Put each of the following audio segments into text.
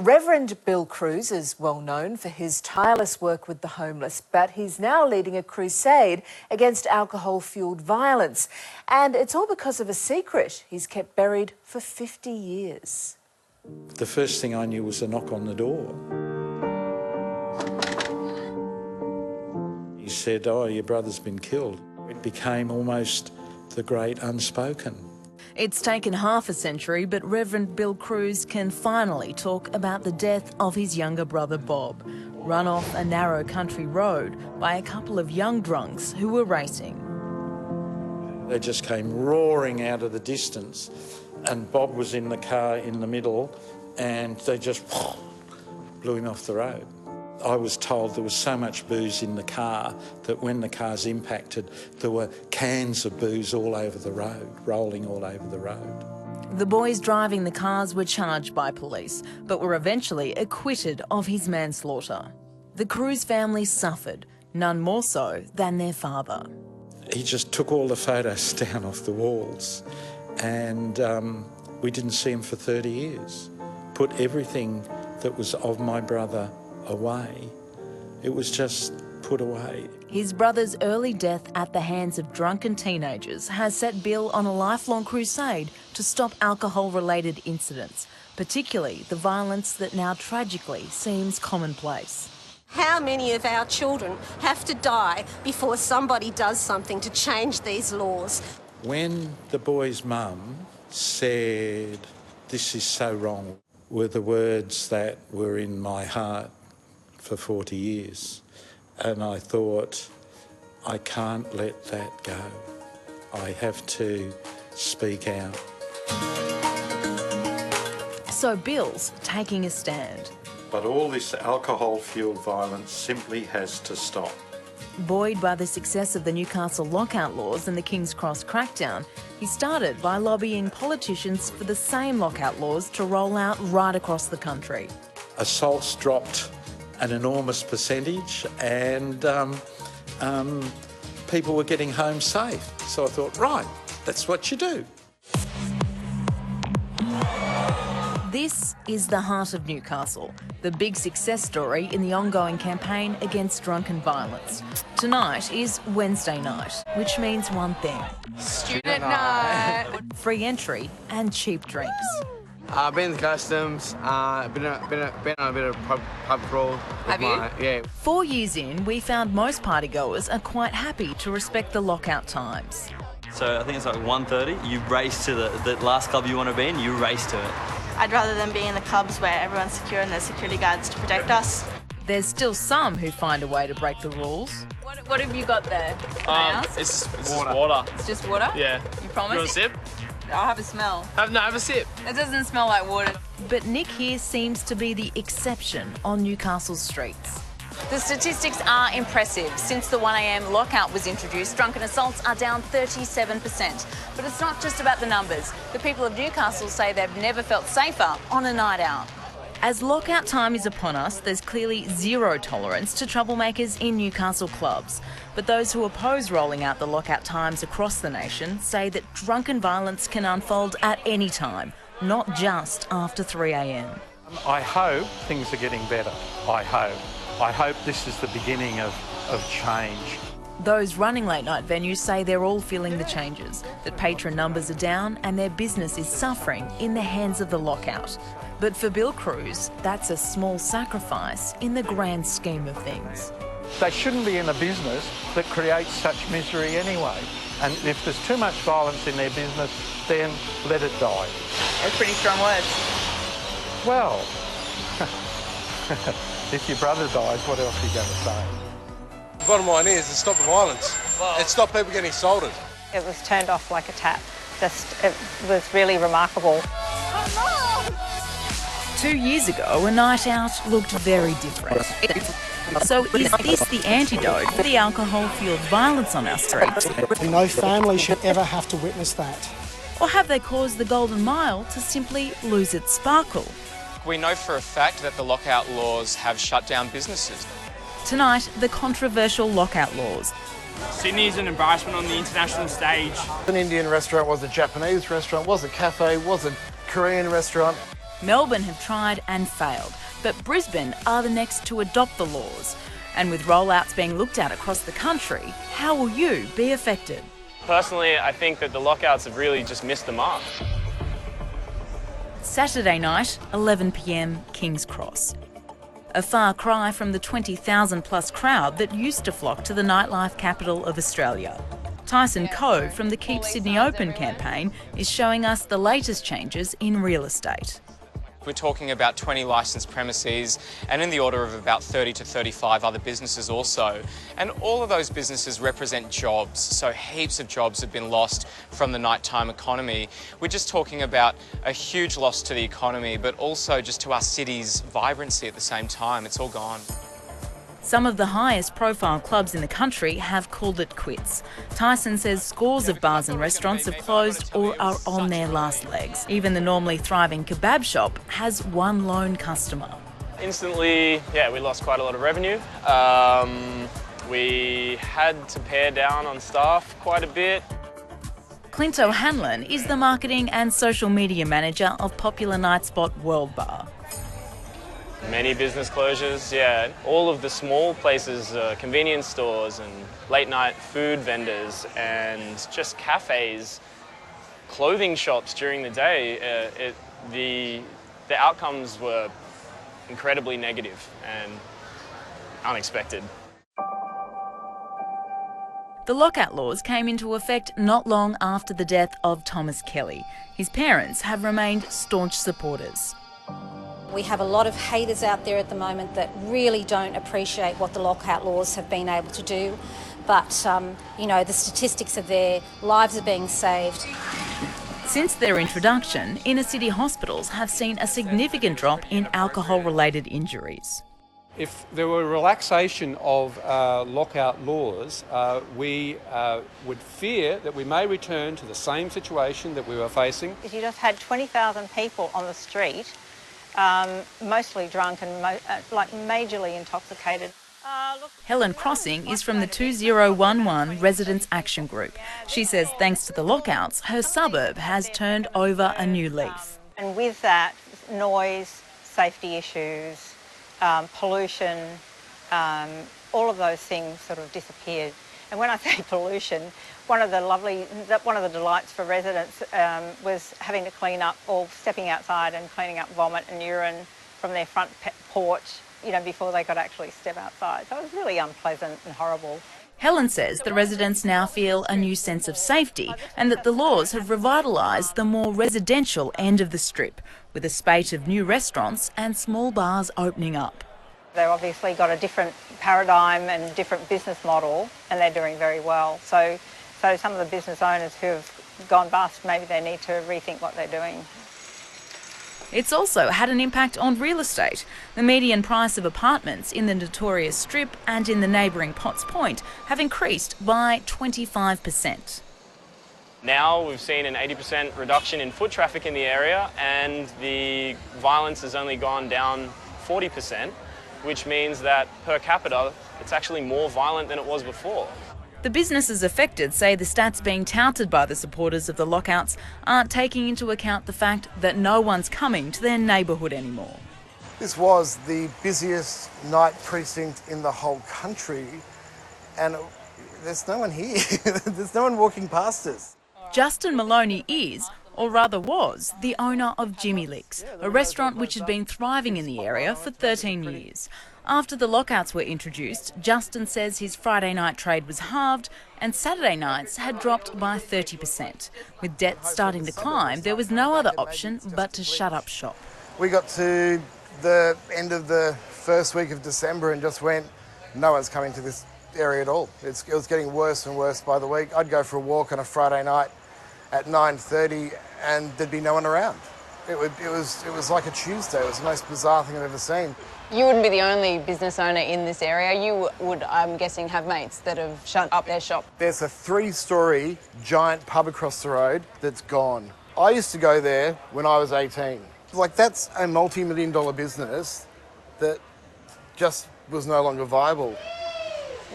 Reverend Bill Cruz is well known for his tireless work with the homeless, but he's now leading a crusade against alcohol-fuelled violence. And it's all because of a secret he's kept buried for 50 years. The first thing I knew was a knock on the door. He said, "Oh, your brother's been killed." It became almost the great unspoken. It's taken half a century, but Reverend Bill Cruz can finally talk about the death of his younger brother Bob, run off a narrow country road by a couple of young drunks who were racing. They just came roaring out of the distance, and Bob was in the car in the middle, and they just blew him off the road. I was told there was so much booze in the car that when the cars impacted, there were cans of booze all over the road, rolling all over the road. The boys driving the cars were charged by police, but were eventually acquitted of his manslaughter. The Cruz family suffered, none more so than their father. He just took all the photos down off the walls, and we didn't see him for 30 years. Put everything that was of my brother away. It was just put away. His brother's early death at the hands of drunken teenagers has set Bill on a lifelong crusade to stop alcohol-related incidents, particularly the violence that now tragically seems commonplace. How many of our children have to die before somebody does something to change these laws? When the boy's mum said, "This is so wrong," were the words that were in my heart for 40 years. And I thought, I can't let that go. I have to speak out. So Bill's taking a stand. But all this alcohol-fuelled violence simply has to stop. Buoyed by the success of the Newcastle lockout laws and the King's Cross crackdown, he started by lobbying politicians for the same lockout laws to roll out right across the country. Assaults dropped an enormous percentage, and people were getting home safe. So I thought, right, that's what you do. This is the heart of Newcastle, the big success story in the ongoing campaign against drunken violence. Tonight is Wednesday night, which means one thing. Student night! Free entry and cheap drinks. I've been to customs, been on a bit of pub crawl. Have you? Yeah. 4 years in, we found most partygoers are quite happy to respect the lockout times. So I think it's like 1:30. You race to the last club you want to be in, you race to it. I'd rather than be in the clubs where everyone's secure and there's security guards to protect us. There's still some who find a way to break the rules. What have you got there? It's just water. It's just water? Yeah. You promise? You want a sip? I'll have a smell. Have a sip. It doesn't smell like water. But Nick here seems to be the exception on Newcastle streets. The statistics are impressive. Since the 1 a.m. lockout was introduced, drunken assaults are down 37%. But it's not just about the numbers. The people of Newcastle say they've never felt safer on a night out. As lockout time is upon us, there's clearly zero tolerance to troublemakers in Newcastle clubs. But those who oppose rolling out the lockout times across the nation say that drunken violence can unfold at any time, not just after 3 a.m. I hope things are getting better. I hope this is the beginning of change. Those running late-night venues say they're all feeling the changes, that patron numbers are down and their business is suffering in the hands of the lockout. But for Bill Cruz, that's a small sacrifice in the grand scheme of things. They shouldn't be in a business that creates such misery anyway. And if there's too much violence in their business, then let it die. That's pretty strong words. Well, if your brother dies, what else are you going to say? The bottom line is to stop the violence and stop people getting assaulted. It was turned off like a tap. It was really remarkable. 2 years ago, a night out looked very different. So is this the antidote for the alcohol-fuelled violence on our streets? No family should ever have to witness that. Or have they caused the Golden Mile to simply lose its sparkle? We know for a fact that the lockout laws have shut down businesses. Tonight, the controversial lockout laws. Sydney is an embarrassment on the international stage. An Indian restaurant, was a Japanese restaurant, was a cafe, was a Korean restaurant. Melbourne have tried and failed, but Brisbane are the next to adopt the laws. And with rollouts being looked at across the country, how will you be affected? Personally, I think that the lockouts have really just missed the mark. Saturday night, 11 p.m, King's Cross. A far cry from the 20,000 plus crowd that used to flock to the nightlife capital of Australia. Tyson Cove from the Keep Sydney Open campaign is showing us the latest changes in real estate. We're talking about 20 licensed premises and in the order of about 30 to 35 other businesses also. And all of those businesses represent jobs, so heaps of jobs have been lost from the nighttime economy. We're just talking about a huge loss to the economy, but also just to our city's vibrancy at the same time. It's all gone. Some of the highest profile clubs in the country have called it quits. Tyson says scores of bars and restaurants have closed or are on their last legs. Even the normally thriving kebab shop has one lone customer. Instantly, we lost quite a lot of revenue. We had to pare down on staff quite a bit. Clint O'Hanlon is the marketing and social media manager of popular night spot World Bar. Many business closures, all of the small places, convenience stores and late night food vendors and just cafes, clothing shops during the day. The outcomes were incredibly negative and unexpected. The lockout laws came into effect not long after the death of Thomas Kelly. His parents have remained staunch supporters. We have a lot of haters out there at the moment that really don't appreciate what the lockout laws have been able to do. But, the statistics are there, lives are being saved. Since their introduction, inner city hospitals have seen a significant drop in alcohol-related injuries. If there were relaxation of lockout laws, we would fear that we may return to the same situation that we were facing. If you just had 20,000 people on the street, mostly drunk and majorly intoxicated. Helen Crossing is from the 2011 Residents Action Group. She says thanks to the lockouts, her suburb has turned over a new leaf. And with that, noise, safety issues, pollution, all of those things sort of disappeared. And when I say pollution, one of the delights for residents was having to clean up or stepping outside and cleaning up vomit and urine from their front porch, before they could actually step outside. So it was really unpleasant and horrible. Helen says the residents now feel a new sense of safety and that the laws have revitalised the more residential end of the strip, with a spate of new restaurants and small bars opening up. They've obviously got a different paradigm and different business model, and they're doing very well. So some of the business owners who have gone bust, maybe they need to rethink what they're doing. It's also had an impact on real estate. The median price of apartments in the notorious Strip and in the neighbouring Potts Point have increased by 25%. Now we've seen an 80% reduction in foot traffic in the area, and the violence has only gone down 40%, which means that per capita it's actually more violent than it was before. The businesses affected say the stats being touted by the supporters of the lockouts aren't taking into account the fact that no one's coming to their neighbourhood anymore. This was the busiest night precinct in the whole country, and there's no one here. There's no one walking past us. Justin Maloney is, or rather was, the owner of Jimmy Licks, a restaurant which had been thriving in the area for 13 years. After the lockouts were introduced, Justin says his Friday night trade was halved and Saturday nights had dropped by 30%. With debt starting to climb, there was no other option but to shut up shop. We got to the end of the first week of December and just went, no one's coming to this area at all. It was getting worse and worse by the week. I'd go for a walk on a Friday night at 9:30 and there'd be no one around. It was like a Tuesday. It was the most bizarre thing I've ever seen. You wouldn't be the only business owner in this area. You would, I'm guessing, have mates that have shut up their shop. There's a 3-storey giant pub across the road that's gone. I used to go there when I was 18. That's a multi-million-dollar business that just was no longer viable.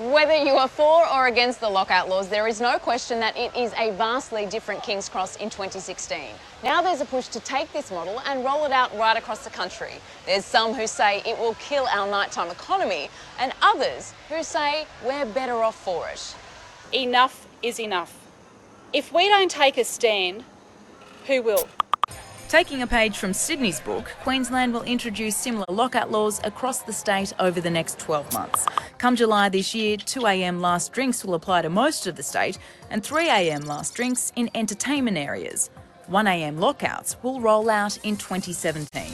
Whether you are for or against the lockout laws, there is no question that it is a vastly different King's Cross in 2016. Now there's a push to take this model and roll it out right across the country. There's some who say it will kill our nighttime economy, and others who say we're better off for it. Enough is enough. If we don't take a stand, who will? Taking a page from Sydney's book, Queensland will introduce similar lockout laws across the state over the next 12 months. Come July this year, 2 a.m. last drinks will apply to most of the state and 3 a.m. last drinks in entertainment areas. 1 a.m. lockouts will roll out in 2017.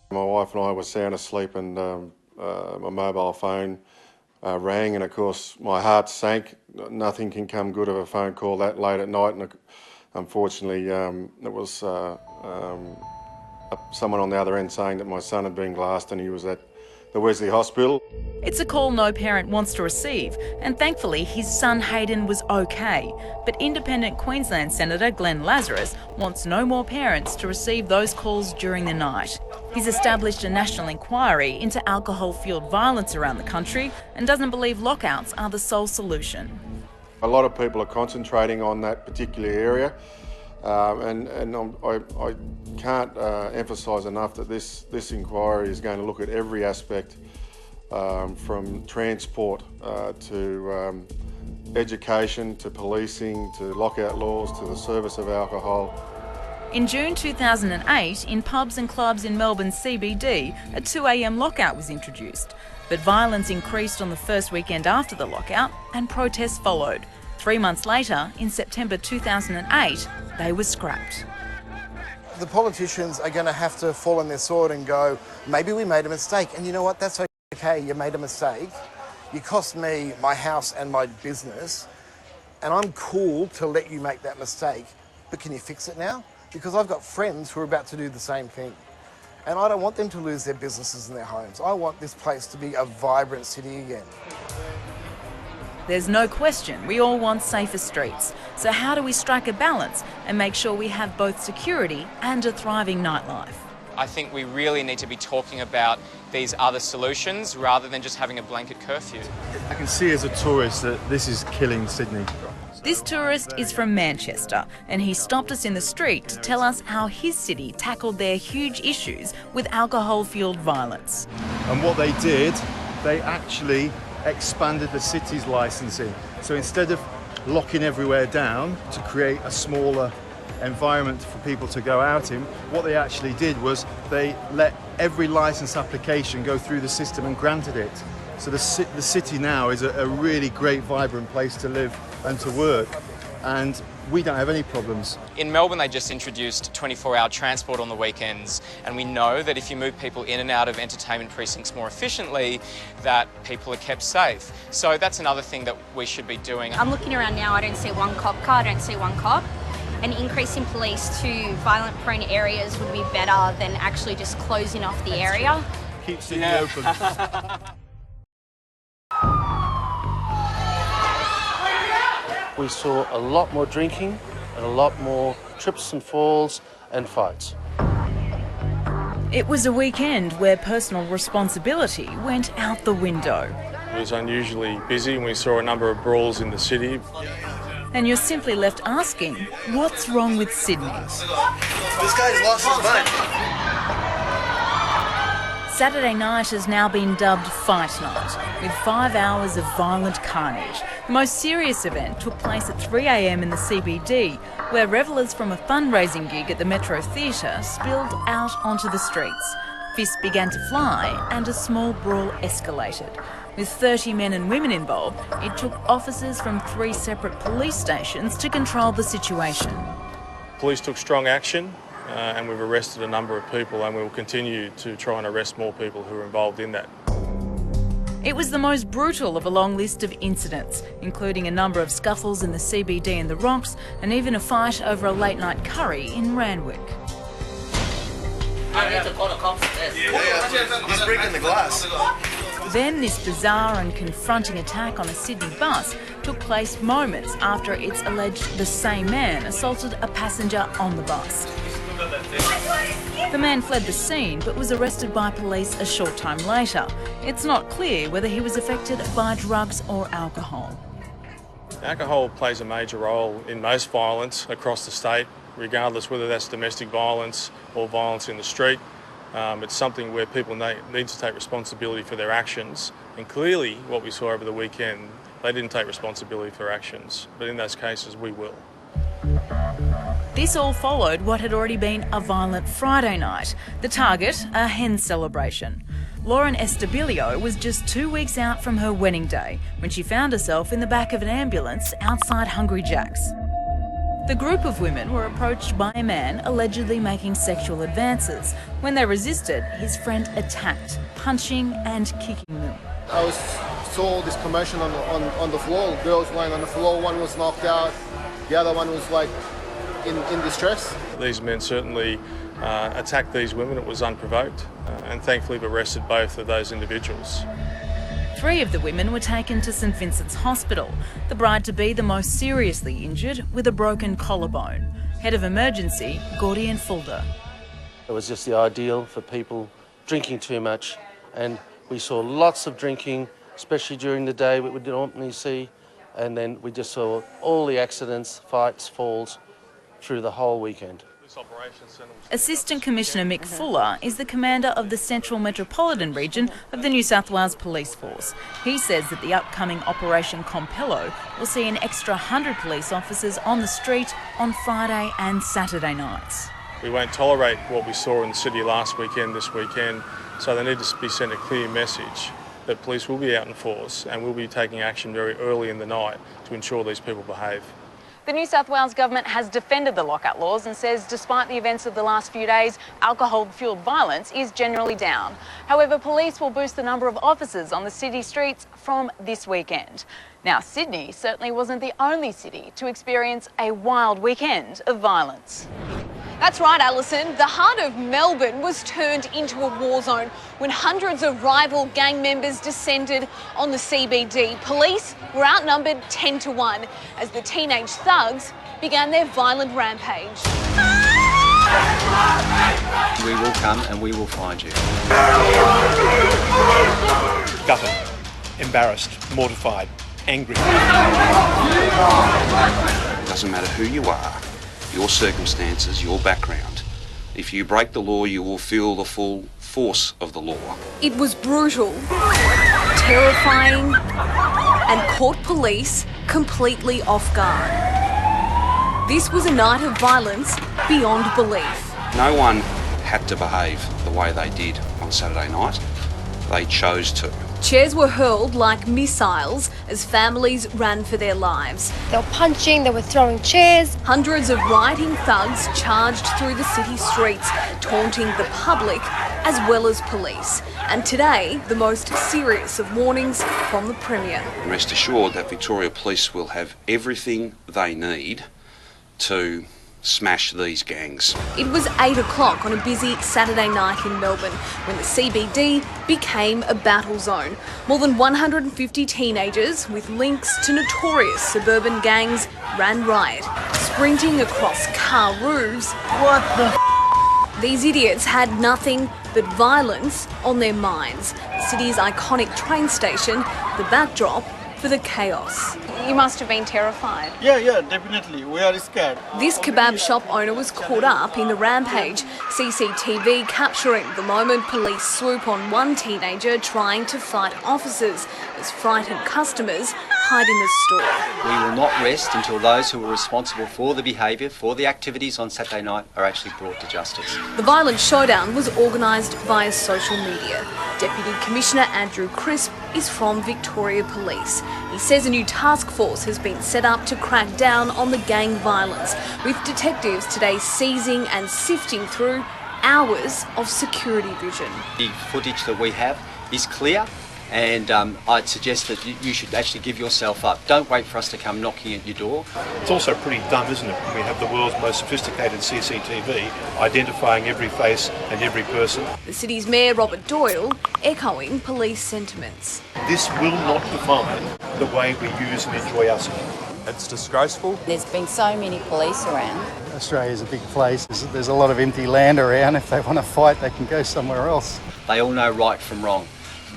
My wife and I were sound asleep and my mobile phone rang, and of course my heart sank. Nothing can come good of a phone call that late at night, and unfortunately it was someone on the other end saying that my son had been glassed and he was at the Wesley Hospital. It's a call no parent wants to receive, and thankfully his son Hayden was okay. But independent Queensland Senator Glenn Lazarus wants no more parents to receive those calls during the night. He's established a national inquiry into alcohol-fuelled violence around the country and doesn't believe lockouts are the sole solution. A lot of people are concentrating on that particular area, and I can't emphasise enough that this inquiry is going to look at every aspect, from transport to education, to policing, to lockout laws, to the service of alcohol. In June 2008, in pubs and clubs in Melbourne's CBD, a 2 a.m. lockout was introduced. But violence increased on the first weekend after the lockout and protests followed. 3 months later, in September 2008, they were scrapped. The politicians are going to have to fall on their sword and go, maybe we made a mistake. And you know what? That's okay. You made a mistake. You cost me my house and my business. And I'm cool to let you make that mistake. But can you fix it now? Because I've got friends who are about to do the same thing. And I don't want them to lose their businesses and their homes. I want this place to be a vibrant city again. There's no question we all want safer streets. So how do we strike a balance and make sure we have both security and a thriving nightlife? I think we really need to be talking about these other solutions rather than just having a blanket curfew. I can see as a tourist that this is killing Sydney. This tourist is from Manchester, and he stopped us in the street to tell us how his city tackled their huge issues with alcohol-fuelled violence. And what they did, they actually expanded the city's licensing. So instead of locking everywhere down to create a smaller environment for people to go out in, what they actually did was they let every licence application go through the system and granted it. So the city now is a really great, vibrant place to live and to work, and we don't have any problems. In Melbourne, they just introduced 24-hour transport on the weekends, and we know that if you move people in and out of entertainment precincts more efficiently, that people are kept safe. So that's another thing that we should be doing. I'm looking around now, I don't see one cop car, I don't see one cop. An increase in police to violent-prone areas would be better than actually just closing off the area. Keep Sydney open. We saw a lot more drinking and a lot more trips and falls and fights. It was a weekend where personal responsibility went out the window. It was unusually busy and we saw a number of brawls in the city. And you're simply left asking, what's wrong with Sydney? This guy's lost his mind. Saturday night has now been dubbed Fight Night, with 5 hours of violent carnage. The most serious event took place at 3 a.m. in the CBD, where revellers from a fundraising gig at the Metro Theatre spilled out onto the streets. Fists began to fly and a small brawl escalated. With 30 men and women involved, it took officers from 3 separate police stations to control the situation. Police took strong action and we've arrested a number of people, and we will continue to try and arrest more people who are involved in that. It was the most brutal of a long list of incidents, including a number of scuffles in the CBD and the Rocks, and even a fight over a late-night curry in Randwick. I need to call the cops. He's breaking the glass. Then this bizarre and confronting attack on a Sydney bus took place moments after it's alleged the same man assaulted a passenger on the bus. The man fled the scene but was arrested by police a short time later. It's not clear whether he was affected by drugs or alcohol. Alcohol plays a major role in most violence across the state, regardless whether that's domestic violence or violence in the street. It's something where people need to take responsibility for their actions, and clearly what we saw over the weekend, they didn't take responsibility for their actions, but in those cases we will. This all followed what had already been a violent Friday night. The target, a hen celebration. Lauren Estabilio was just 2 weeks out from her wedding day when she found herself in the back of an ambulance outside Hungry Jack's. The group of women were approached by a man allegedly making sexual advances. When they resisted, his friend attacked, punching and kicking them. I saw this commotion on the floor, girls lying on the floor, one was knocked out, the other one was like in distress. These men certainly attacked these women. It was unprovoked, and thankfully we've arrested both of those individuals. 3 of the women were taken to St Vincent's Hospital, the bride-to-be the most seriously injured with a broken collarbone. Head of Emergency, Gordian Fulda. It was just the ideal for people drinking too much, and we saw lots of drinking, especially during the day we would normally see, and then we just saw all the accidents, fights, falls through the whole weekend. Assistant Commissioner Mick Fuller is the commander of the Central Metropolitan Region of the New South Wales Police Force. He says that the upcoming Operation Compello will see an extra 100 police officers on the street on Friday and Saturday nights. We won't tolerate what we saw in the city last weekend, this weekend, so they need to be sent a clear message that police will be out in force and will be taking action very early in the night to ensure these people behave. The New South Wales government has defended the lockout laws and says despite the events of the last few days, alcohol-fuelled violence is generally down. However, police will boost the number of officers on the city streets from this weekend. Now, Sydney certainly wasn't the only city to experience a wild weekend of violence. That's right, Alison. The heart of Melbourne was turned into a war zone when hundreds of rival gang members descended on the CBD. Police were outnumbered 10 to 1 as the teenage thugs began their violent rampage. We will come and we will find you. Gutted, embarrassed, mortified, angry. Doesn't matter who you are, your circumstances, your background. If you break the law, you will feel the full force of the law. It was brutal, terrifying, and caught police completely off guard. This was a night of violence beyond belief. No one had to behave the way they did on Saturday night. They chose to. Chairs were hurled like missiles as families ran for their lives. They were punching, they were throwing chairs. Hundreds of rioting thugs charged through the city streets, taunting the public as well as police. And today, the most serious of warnings from the Premier. Rest assured that Victoria Police will have everything they need to smash these gangs. It was 8 o'clock on a busy Saturday night in Melbourne when the CBD became a battle zone. More than 150 teenagers with links to notorious suburban gangs ran riot, sprinting across car roofs. What the These idiots had nothing but violence on their minds. The city's iconic train station, the backdrop for the chaos. You must have been terrified. Yeah, definitely. We are scared. This kebab shop owner was caught up in the rampage. CCTV capturing the moment police swoop on one teenager trying to fight officers as frightened customers hide in the store. We will not rest until those who were responsible for the behaviour, for the activities on Saturday night are actually brought to justice. The violent showdown was organised via social media. Deputy Commissioner Andrew Crisp is from Victoria Police. He says a new task force has been set up to crack down on the gang violence, with detectives today seizing and sifting through hours of security vision. The footage that we have is clear, and I'd suggest that you should actually give yourself up. Don't wait for us to come knocking at your door. It's also pretty dumb, isn't it? We have the world's most sophisticated CCTV identifying every face and every person. The city's Mayor Robert Doyle echoing police sentiments. This will not define the way we use and enjoy our city. It's disgraceful. There's been so many police around. Australia's a big place. There's a lot of empty land around. If they want to fight, they can go somewhere else. They all know right from wrong.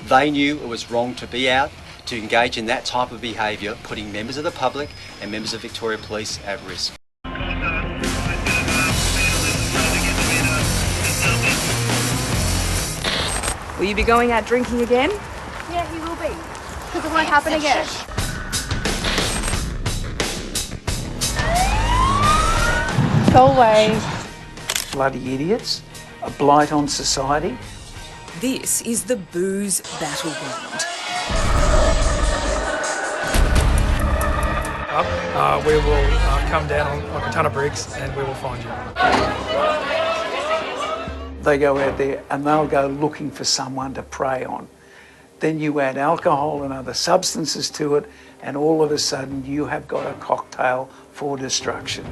They knew it was wrong to be out, to engage in that type of behaviour, putting members of the public and members of Victoria Police at risk. Will you be going out drinking again? Yeah, he will be. Because it won't happen again. Go away. Bloody idiots. A blight on society. This is the booze battleground. We will come down on like a ton of bricks and we will find you. They go out there and they'll go looking for someone to prey on. Then you add alcohol and other substances to it, and all of a sudden you have got a cocktail for destruction.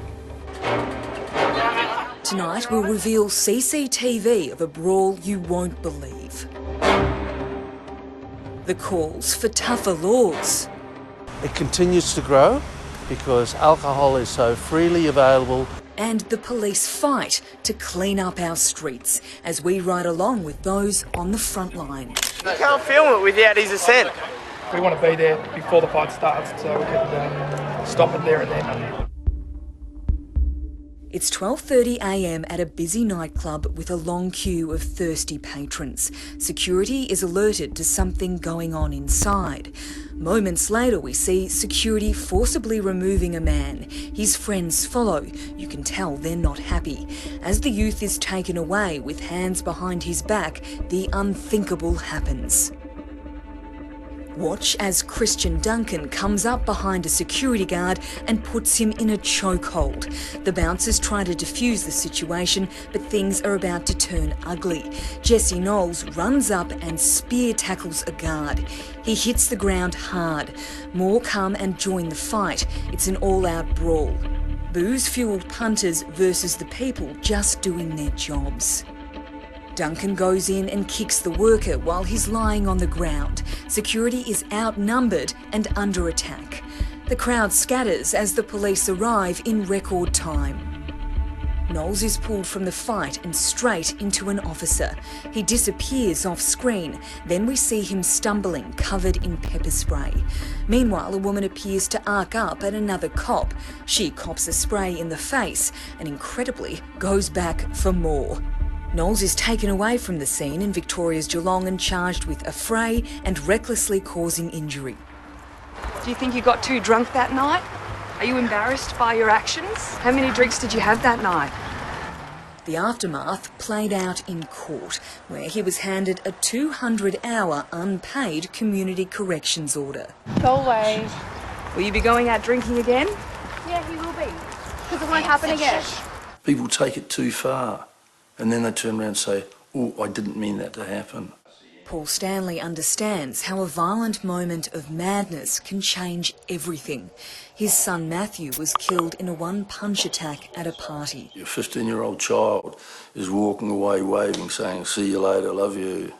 Tonight we'll reveal CCTV of a brawl you won't believe. The calls for tougher laws. It continues to grow because alcohol is so freely available. And the police fight to clean up our streets as we ride along with those on the front line. You can't film it without his assent. We want to be there before the fight starts so we can stop it there and then. It's 12:30 a.m. at a busy nightclub with a long queue of thirsty patrons. Security is alerted to something going on inside. Moments later, we see security forcibly removing a man. His friends follow. You can tell they're not happy. As the youth is taken away with hands behind his back, the unthinkable happens. Watch as Christian Duncan comes up behind a security guard and puts him in a chokehold. The bouncers try to defuse the situation, but things are about to turn ugly. Jesse Knowles runs up and spear tackles a guard. He hits the ground hard. More come and join the fight. It's an all-out brawl. Booze-fueled punters versus the people just doing their jobs. Duncan goes in and kicks the worker while he's lying on the ground. Security is outnumbered and under attack. The crowd scatters as the police arrive in record time. Knowles is pulled from the fight and straight into an officer. He disappears off screen. Then we see him stumbling, covered in pepper spray. Meanwhile, a woman appears to arc up at another cop. She cops a spray in the face and incredibly goes back for more. Knowles is taken away from the scene in Victoria's Geelong and charged with affray and recklessly causing injury. Do you think you got too drunk that night? Are you embarrassed by your actions? How many drinks did you have that night? The aftermath played out in court, where he was handed a 200-hour unpaid community corrections order. Go away. Will you be going out drinking again? Yeah, he will be. Because it won't happen again. People take it too far and then they turn around and say, oh, I didn't mean that to happen. Paul Stanley understands how a violent moment of madness can change everything. His son Matthew was killed in a one-punch attack at a party. Your 15-year-old child is walking away waving, saying, see you later, love you.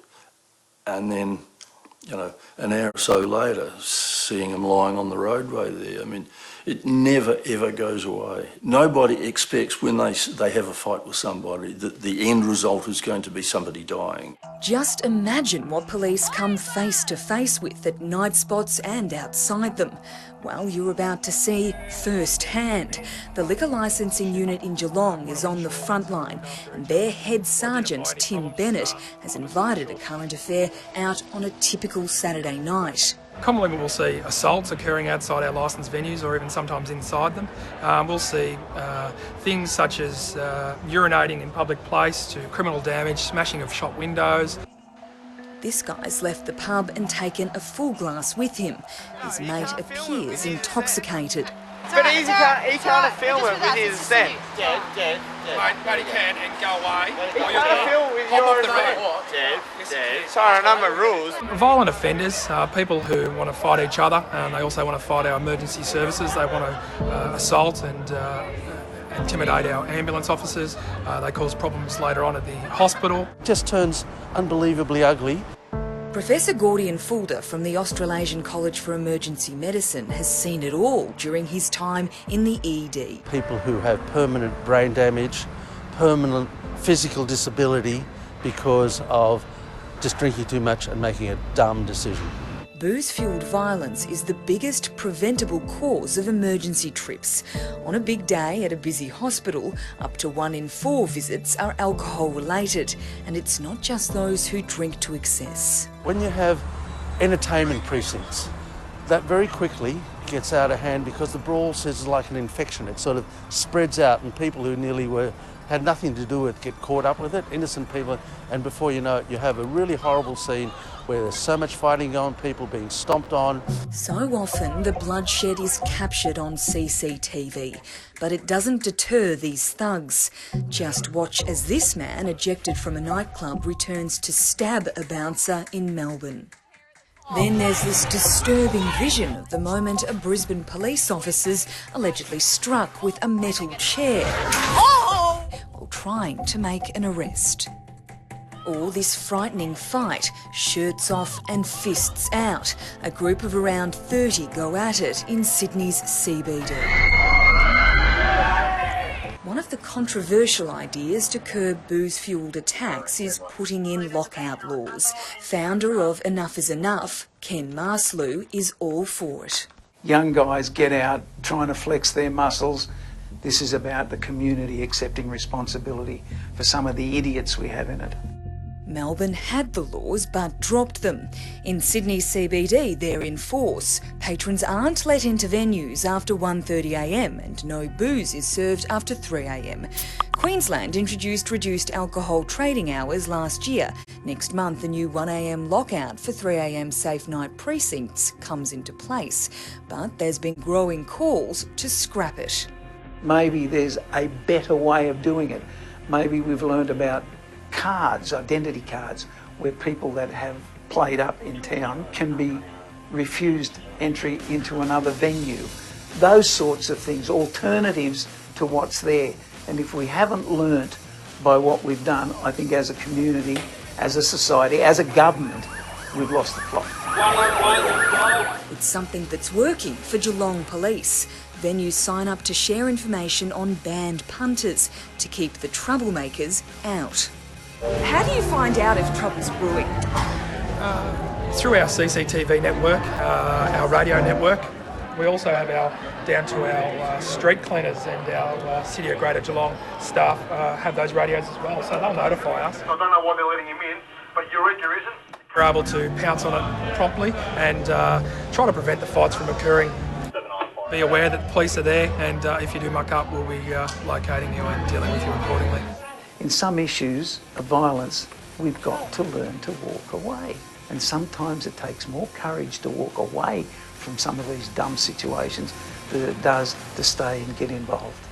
And then, you know, an hour or so later, seeing him lying on the roadway there. I mean, it never, ever goes away. Nobody expects when they have a fight with somebody that the end result is going to be somebody dying. Just imagine what police come face to face with at night spots and outside them. Well, you're about to see firsthand. The liquor licensing unit in Geelong is on the front line, and their head sergeant, Tim Bennett, has invited a current affair out on a typical Saturday night. Commonly we'll see assaults occurring outside our licensed venues or even sometimes inside them. We'll see things such as urinating in public place to criminal damage, smashing of shop windows. This guy's left the pub and taken a full glass with him. His mate appears intoxicated. But he can't film it with his assent. But he can and go away. He can't film with your assent. Sorry, a number of rules. Violent offenders are people who want to fight each other. They also want to fight our emergency services. They want to assault and intimidate our ambulance officers. They cause problems later on at the hospital. It just turns unbelievably ugly. Professor Gordian Fulda from the Australasian College for Emergency Medicine has seen it all during his time in the ED. People who have permanent brain damage, permanent physical disability because of just drinking too much and making a dumb decision. Booze-fuelled violence is the biggest preventable cause of emergency trips. On a big day at a busy hospital, up to 1 in 4 visits are alcohol-related, and it's not just those who drink to excess. When you have entertainment precincts, that very quickly gets out of hand because the brawl is like an infection. It sort of spreads out and people who nearly had nothing to do with it get caught up with it, innocent people, and before you know it, you have a really horrible scene where there's so much fighting going on, people being stomped on. So often the bloodshed is captured on CCTV, but it doesn't deter these thugs. Just watch as this man, ejected from a nightclub, returns to stab a bouncer in Melbourne. Then there's this disturbing vision of the moment a Brisbane police officer's allegedly struck with a metal chair while trying to make an arrest. Or this frightening fight, shirts off and fists out. A group of around 30 go at it in Sydney's CBD. One of the controversial ideas to curb booze-fuelled attacks is putting in lockout laws. Founder of Enough is Enough, Ken Marslew, is all for it. Young guys get out trying to flex their muscles. This is about the community accepting responsibility for some of the idiots we have in it. Melbourne had the laws but dropped them. In Sydney's CBD, they're in force. Patrons aren't let into venues after 1:30am and no booze is served after 3am. Queensland introduced reduced alcohol trading hours last year. Next month, a new 1am lockout for 3am safe night precincts comes into place. But there's been growing calls to scrap it. Maybe there's a better way of doing it. Maybe we've learned about cards, identity cards, where people that have played up in town can be refused entry into another venue. Those sorts of things, alternatives to what's there. And if we haven't learnt by what we've done, I think as a community, as a society, as a government, we've lost the plot. It's something that's working for Geelong Police. Venues sign up to share information on banned punters to keep the troublemakers out. How do you find out if trouble's brewing? Through our CCTV network, our radio network. We also have down to our street cleaners and our City of Greater Geelong staff have those radios as well, so they'll notify us. I don't know why they're letting him in, but Eureka isn't. We're able to pounce on it promptly and try to prevent the fights from occurring. Be aware that the police are there, and if you do muck up, we'll be locating you and dealing with you accordingly. In some issues of violence, we've got to learn to walk away. And sometimes it takes more courage to walk away from some of these dumb situations than it does to stay and get involved.